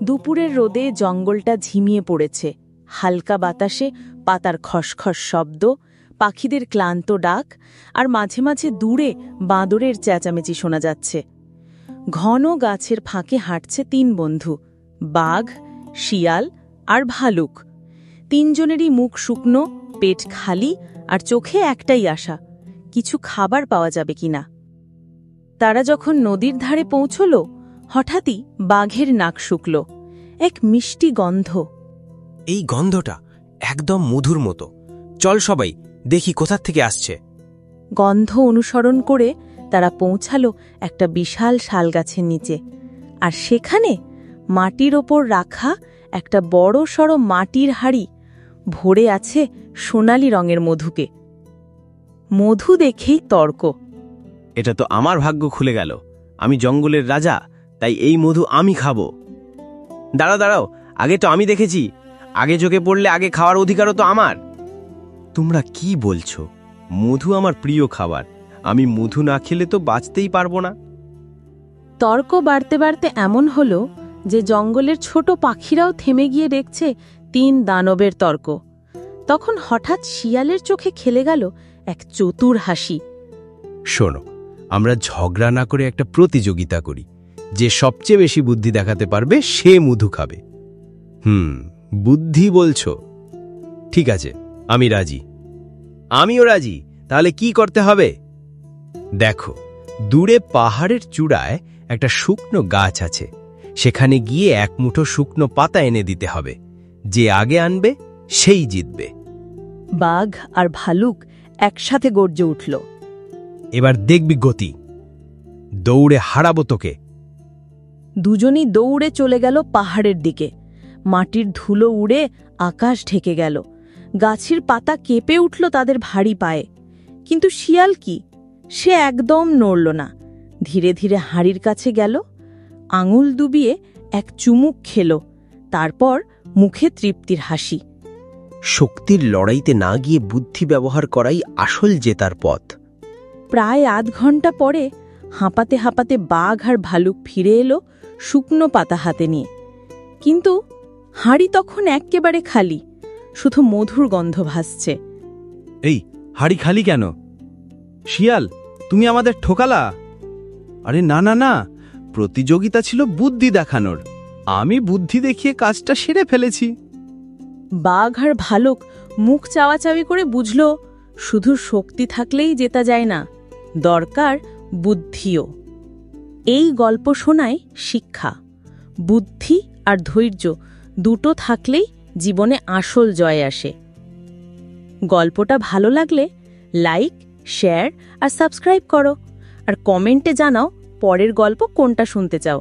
দুপুরের রোদে জঙ্গলটা ঝিমিয়ে পড়েছে। হালকা বাতাসে পাতার খসখস শব্দ, পাখিদের ক্লান্ত ডাক, আর মাঝে মাঝে দূরে বাঁদরের চেঁচামেচি শোনা যাচ্ছে। ঘন গাছের ফাঁকে হাঁটছে ৩ বন্ধু, বাঘ, শিয়াল আর ভালুক। ৩ জনেরই মুখ শুকনো, পেট খালি, আর চোখে একটাই আশা, কিছু খাবার পাওয়া যাবে কিনা। তারা যখন নদীর ধারে পৌঁছল, হঠাৎই বাঘের নাক শুকল। এক মিষ্টি গন্ধ। এই গন্ধটা একদম মধুর মতো। চল সবাই দেখি কোথা থেকে আসছে। গন্ধ অনুসরণ করে তারা পৌঁছাল একটা বিশাল শালগাছের নিচে। আর সেখানে মাটির ওপর রাখা একটা বড়সড় মাটির হাঁড়ি ভরে আছে সোনালি রঙের মধুকে। মধু দেখেই তর্ক। এটা তো আমার ভাগ্য খুলে গেল। আমি জঙ্গলের রাজা, তাই এই মধু আমি খাবো। দাঁড়াও দাঁড়াও, আগে তো আমি দেখেছি। আগে চোখে পড়লে আগে খাওয়ার অধিকারও তো আমার। তোমরা কি বলছো? মধু আমার প্রিয় খাবার। আমি মধু না খেলে তো বাঁচতেই পারবো না। তর্ক বাড়তে বাড়তে এমন হল যে জঙ্গলের ছোট পাখিরাও থেমে গিয়ে দেখছে ৩ দানবের তর্ক। তখন হঠাৎ শিয়ালের চোখে খেলে গেল এক চতুর হাসি। শোনো, আমরা ঝগড়া না করে একটা প্রতিযোগিতা করি। যে সবচেয়ে বেশি বুদ্ধি দেখাতে পারবে সে মধু খাবে। বুদ্ধি বলছো? ঠিক আছে, আমি রাজি। আমিও রাজি। তাহলে কি করতে হবে? দেখো, দূরে পাহাড়ের চূড়ায় একটা শুকনো গাছ আছে। সেখানে গিয়ে ১ মুঠো শুকনো পাতা এনে দিতে হবে। যে আগে আনবে সেই জিতবে। বাঘ আর ভালুক একসাথে গর্জে উঠল। এবার দেখবি গতি। দৌড়ে হারাবো তোকে। দুজনই দৌড়ে চলে গেল পাহাড়ের দিকে। মাটির ধুলো উড়ে আকাশ ঢেকে গেল। গাছের পাতা কেঁপে উঠল তাদের ভারী পায়ে। কিন্তু শিয়াল কি? সে একদম নড়ল না। ধীরে ধীরে হাঁড়ির কাছে গেল, আঙুল ডুবিয়ে এক চুমুক খেল। তারপর মুখে তৃপ্তির হাসি। শক্তির লড়াইতে না গিয়ে বুদ্ধি ব্যবহার করাই আসল জেতার পথ। প্রায় আধ ঘন্টা পরে হাঁপাতে হাঁপাতে বাঘ আর ভালুক ফিরে এলো শুকনো পাতা হাতে নিয়ে। কিন্তু হাঁড়ি তখন একেবারে খালি, শুধু মধুর গন্ধ ভাসছে। এই হাঁড়ি খালি কেন? শিয়াল, তুমি আমাদের ঠকালা। আরে না না না, প্রতিযোগিতা ছিল বুদ্ধি দেখানোর। আমি বুদ্ধি দেখিয়ে কাজটা সেরে ফেলেছি। বাঘ আর ভালুক মুখ চাওয়াচাওয়ি করে বুঝল, শুধু শক্তি থাকলেই জেতা যায় না, দরকার বুদ্ধিও। এই গল্প শোনায় শিক্ষা। বুদ্ধি আর ধৈর্য দুটো থাকলেই জীবনে আসল জয় আসে। গল্পটা ভালো লাগলে লাইক, শেয়ার আর সাবস্ক্রাইব করো। আর কমেন্টে জানাও পরের গল্প কোনটা শুনতে চাও।